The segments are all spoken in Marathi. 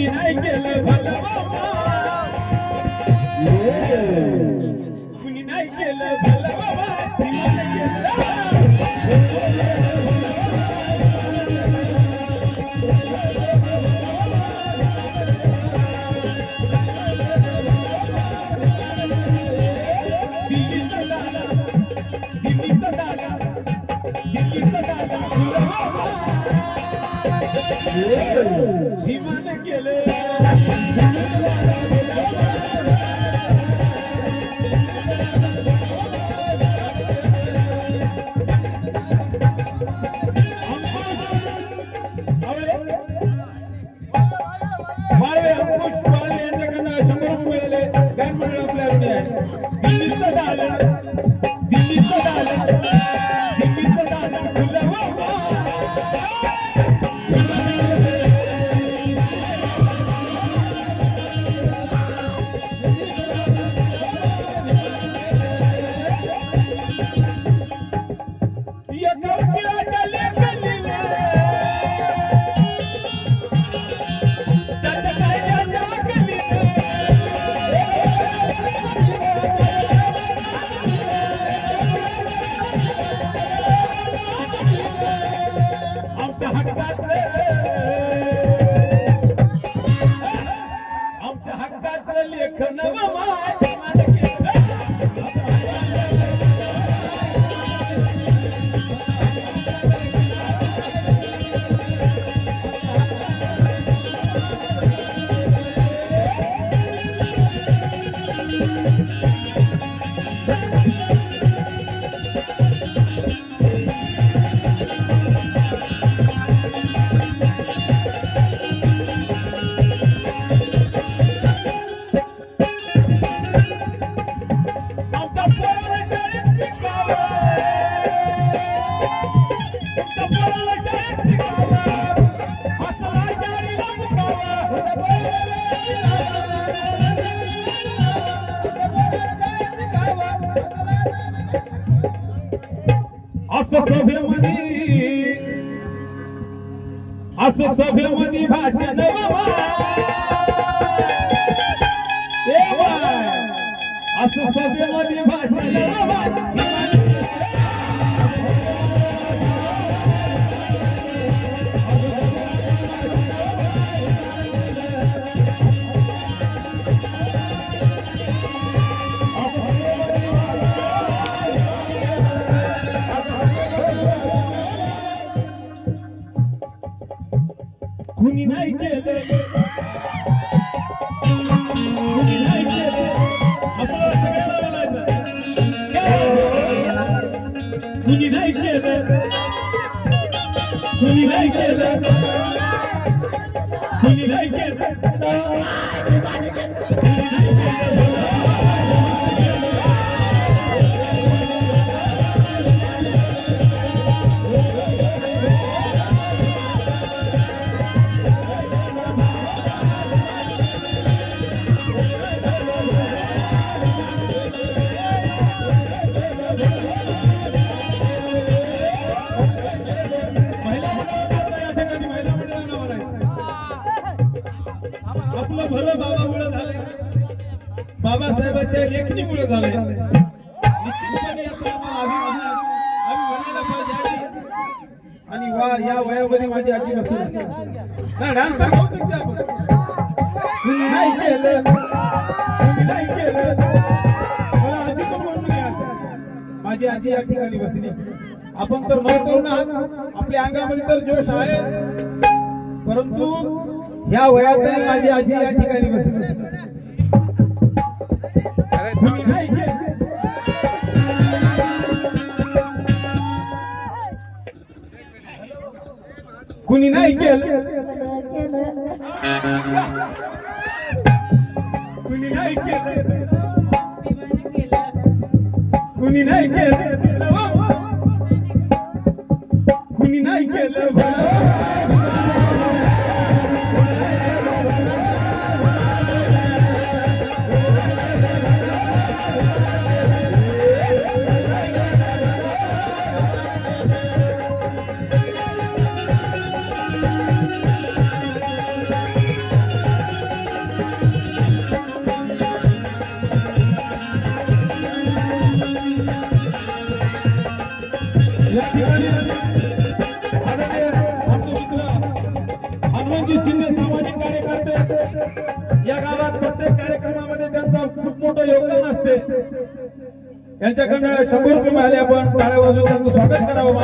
नाही केलं भलं बाबा कुणी नाही केलं भलं बाबा भीमानं असं सभेमध्ये भाषण असं सभेमध्ये भाषण कुणी नाही केलं कुणी नाही केलं आपलं सगळ्यांना बोलायचं कुणी नाही केलं कुणी नाही केलं कुणी नाही केलं आपलं भलं बाबामुळे झाले बाबासाहेबांच्या लेखणीमुळे झाले आणि वा या वयामध्ये माझी आजी बसून नाही केलं नाही केलं मला आजी पण म्हणून घ्यायचं माझी आजी या ठिकाणी बसली आपण तर नवतरुण आहात आपल्या अंगामध्ये तर जोश आहे परंतु या वयातही माझी आजी या ठिकाणी बसली कुणी नाही केलं कुणी नाही केलं कुणी नाही केलं कुणी नाही केलं आदरणीय आमचे मित्र हनुमानजी शिंदे सामाजिक कार्यकर्ते, या गावात प्रत्येक कार्यक्रमामध्ये त्यांचं खूप मोठं योगदान असते. यांच्याकडनं 100 रुपये मिळाले. आपण टाळ्या वाजवून त्यांचं स्वागत करावं.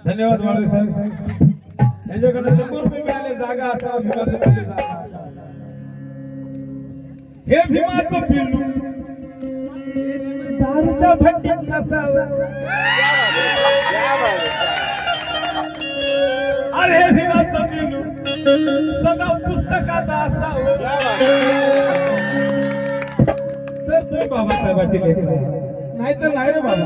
धन्यवाद माळवे साहेब. यांच्याकडे 100 रुपये मिळाले. जागा असावं भीमाचं पिल्लू. हे भीमाचं पिल्लू दारूच्या भट्टीत नसावं. अरे हे भीमाचं पिल्लू सदा पुस्तकात असावं. तर तुम्ही बाबासाहेबाची लेख नाही तर नाही रे बाबा.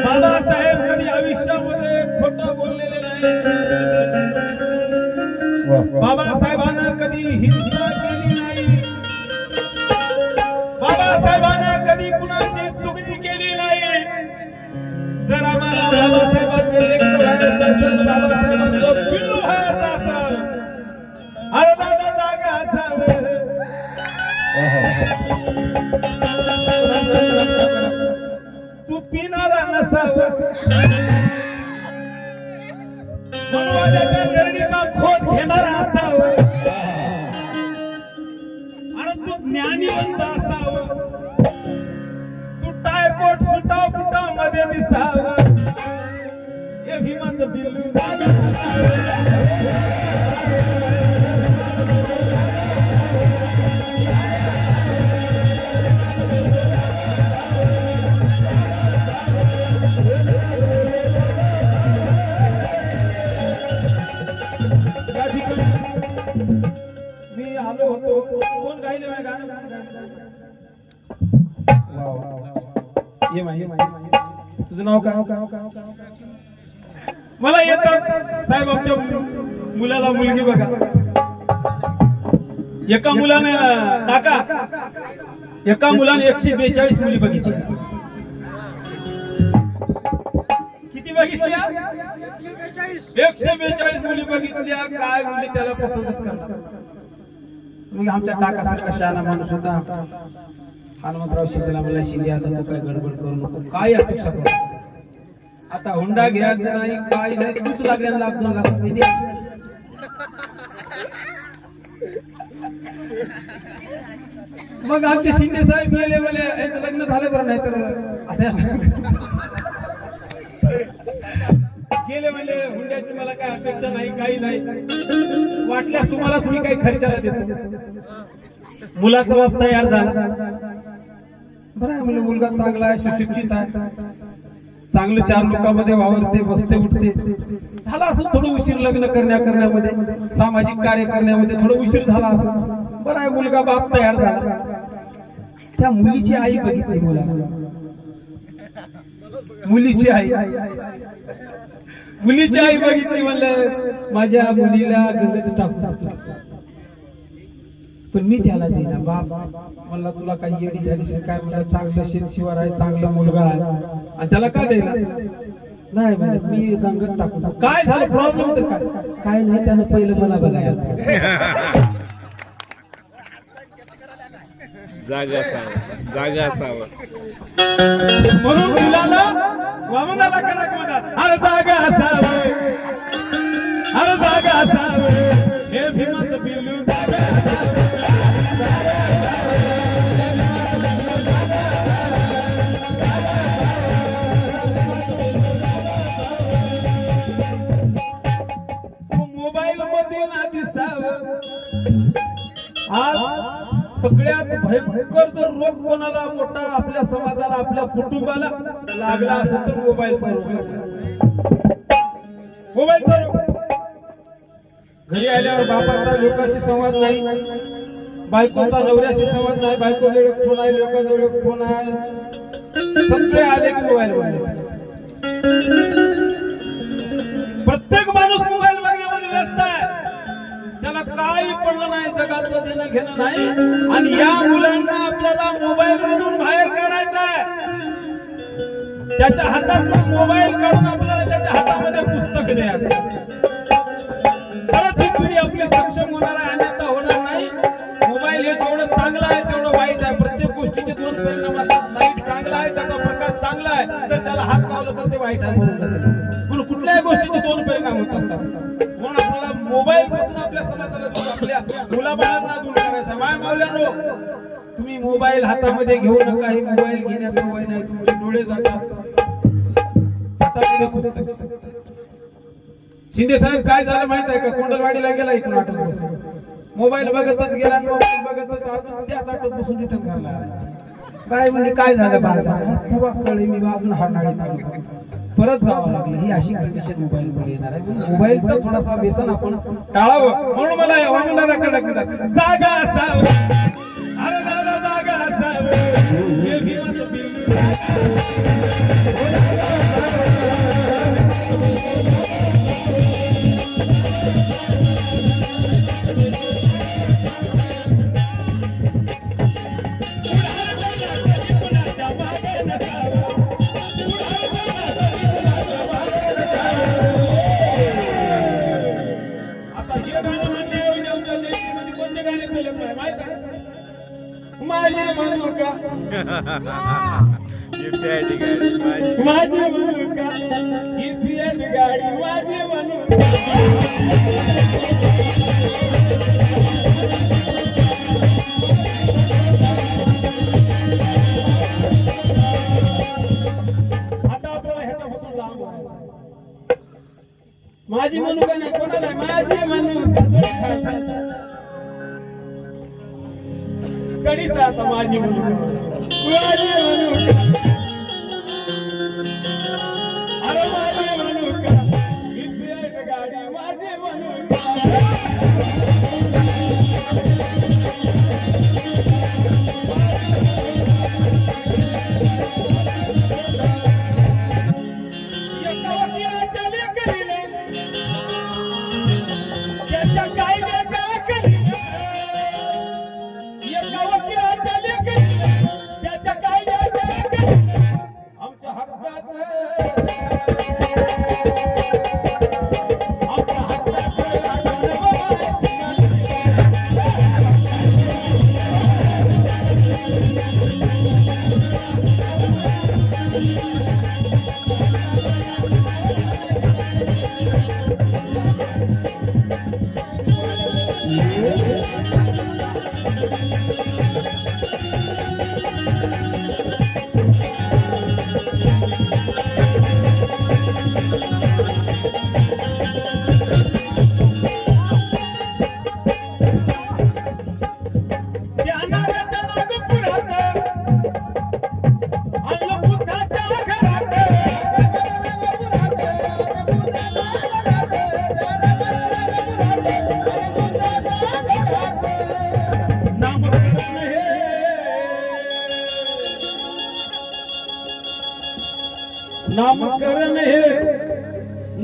बाबासाहेब कधी आयुष्यामध्ये खोटं बोललेले नाही. बाबासाहेबांना कधी हिंसा केली नाही. बाबासाहेबांना कधी कुणाची चुगली केली नाही. जर आम्हाला बाबासाहेबांचे लेखन व्हायचं असेल, बाबासाहेबांचं पिल्लू व्हायचं असेल, अरे दादा जागा असावे. तू पिणारा नसावा. मनोवादाच्या निर्णीचा खोट घेणारा असावा. आणि तू ज्ञानीवंत असावा. तू टायकोट सुटाव कुटाव मध्ये दिसावा. हे भीमाचं पिल्लू जागा मी आलो होतो. कोण गायले माझे गाणं? ये माहिती तुझं नाव काय? मला येतात साहेब. आमच्या मुलाला मुलगी बघा. एका मुलाने काका एका मुलाने 142 मुली बघितली. किती बघितल्या? 142 मुली बघितल्या. काय मुली त्याला पसंतच करणार. मग आमच्या काकासारखा शहाणा माणूस होता हनुमंतराव शिंदेला मला शिंदे आता तू काय गडबड करू नको. काय अपेक्षा करू? आता हुंडा घ्यायचा नाही काय नाही. तूच लागल्या लाख 2 लाख रुपये द्या. मग आमचे शिंदे साहेब गेले बोले याचं लग्न झालं बरं. नाही तर गेले म्हणजे हुंड्याची मला काय अपेक्षा नाही काही नाही. वाटल्यास तुम्हाला तुम्ही काही खर्चाला देतो. मुलाचा बाप तयार झाला. बरं आहे म्हणजे मुलगा चांगला आहे, सुशिक्षित आहे, चांगले 4 लोकांमध्ये वावरते, बसते, उठते. झाला असं थोडं उशीर लग्न करण्यामध्ये, सामाजिक कार्य करण्यामध्ये थोडं उशीर झाला असं. बरं आहे मुलगा बाप तयार झाला. त्या मुलीची आई बघितली मुलाला. मुलीची आई बघितली. म्हणलं माझ्या मुलीला गंगेत टाकतो. पण मी त्याला दिला. बाप मला तुला काही येडी झाली काय, मला चांगलं शेतशिवार आहे, चांगला मुलगा आहे, आणि त्याला का द्यायला नाही म्हणे. मी गंगत टाकू. काय झालं प्रॉब्लेम तर काय नाही, त्यानं पहिलं मला बघायला. जागा असावं म्हणून मुलाला वामनाला कडक म्हणतात, अरे जागा असावं, अरे जागा असावं, हे भीमाचं पिल्लू जागा मोबाईल मध्ये ना दिसावं. आज सगळ्यात भयंकर जर रोग कोणाला मोठा आपल्या समाजाला, आपल्या कुटुंबाला लागला असेल तर मोबाईलचा रोग. मोबाईलचा रोग. घरी आल्यावर बापाचा लोकांशी संवाद नाही, बायकोचा नवऱ्याशी संवाद नाही, बायकोजवळ फोन आहे, लोकांजवळ फोन आहे, सगळे आले की मोबाईल. प्रत्येक माणूस मोबाईल बघण्यामध्ये व्यस्त आहे, त्याला काही पडलं नाही, जगाचं देणं घेणं नाही. आणि या मुलांना आपल्याला मोबाईल मधून बाहेर काढायचं आहे. त्याच्या हातात मोबाईल काढून आपल्याला त्याच्या हातामध्ये पुस्तक द्यायचं. खरंच ही पिढी आपली सक्षम होणार आहे, अन्यथा होणार नाही. मोबाईल हे जेवढं चांगलं आहे तेवढं वाईट आहे. प्रत्येक गोष्टीचे दोन परिणाम असतात. लाईट चांगला आहे, त्याचा प्रकाश चांगला आहे, तर त्याला हात लावला तर ते वाईट आहे. म्हणून कुठल्याही गोष्टीचे दोन परिणाम होत असतात. म्हणून आपल्याला मोबाईल पासून आपल्या समाजाला दूर, आपल्या मुलाबाळांना दूर करायचा. माय मावल्यानो, तुम्ही मोबाईल हातामध्ये घेऊ नका. हे मोबाईल घेण्याचं वय नाही, तुमचे डोळे जातात. शिंदे साहेब काय झालं माहित आहे का, कोंडलवाडीला गेला इकडे आठवत बसून, मोबाईल बघतच गेला, मोबाईल बघतच अजून त्याच आठवत बसून रिटर्न घरला. काय म्हणजे काय झालं बाळा, तेव्हा कळे मी अजून हरणाडी परत जावं लागलं. ही अशी कंडिशन मोबाईल मध्ये येणार आहे. मोबाईलचा थोडासा व्यसन आपण टाळावं. म्हणून मला वामनदादा कडक जागा असावं, अरे दादा जागा असावं, हे भीमाचं पिल्लू माझी म्हणू का, माझी म्हणू का, ही फिएट गाडी माझी म्हणू का. आता आपल्याला ह्याच्यापासून लांब व्हायचं. माझी म्हणू का नाही, कोणाला माझी म्हणू का, कडीचा आता माझी म्हणू, माझी म्हणू का, अरे माझी म्हणू का, ही फिएट गाडी माझी म्हणू का. एका वकिलाच्या लेकरीने त्याच्या कायद्याच्या आखरीने, एका वकिलाच्या लेकरीने त्याच्या कायद्याच्या आखरीने आमच्या हक्काचं, आमच्या हक्काचं लागलं बाबा.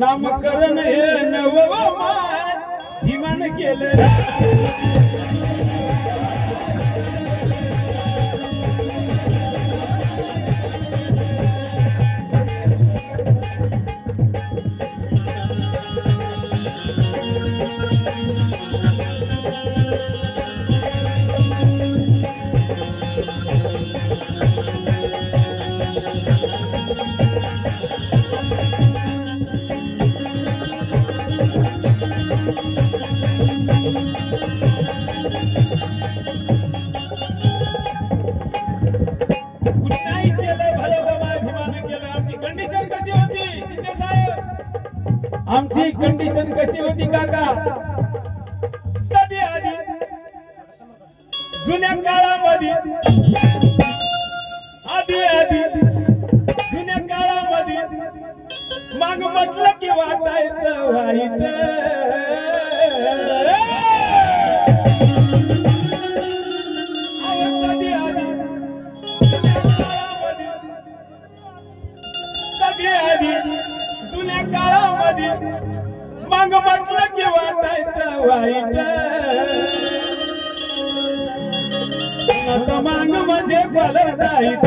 नामकरण हे नवमान हिमान केलं कुणाही केलं भलं बाबा अभिमान केलं आमची कंडिशन कशी होती शिंदे साहेब आमची कंडिशन कशी होती काका कधी आधी जुन्या काळामध्ये आधी जुन्या काळामध्ये माग म्हटलं की वाटायचं वाईट कधी जुन्या काळामध्ये माग म्हटलं की वाटायचं वाईट आता माग म्हणजे बलदाईत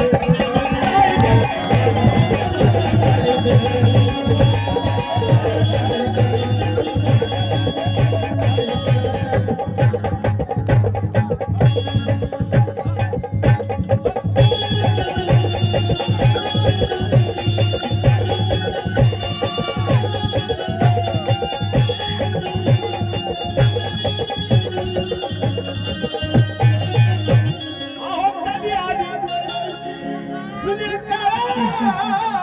जुन्या काळामध्ये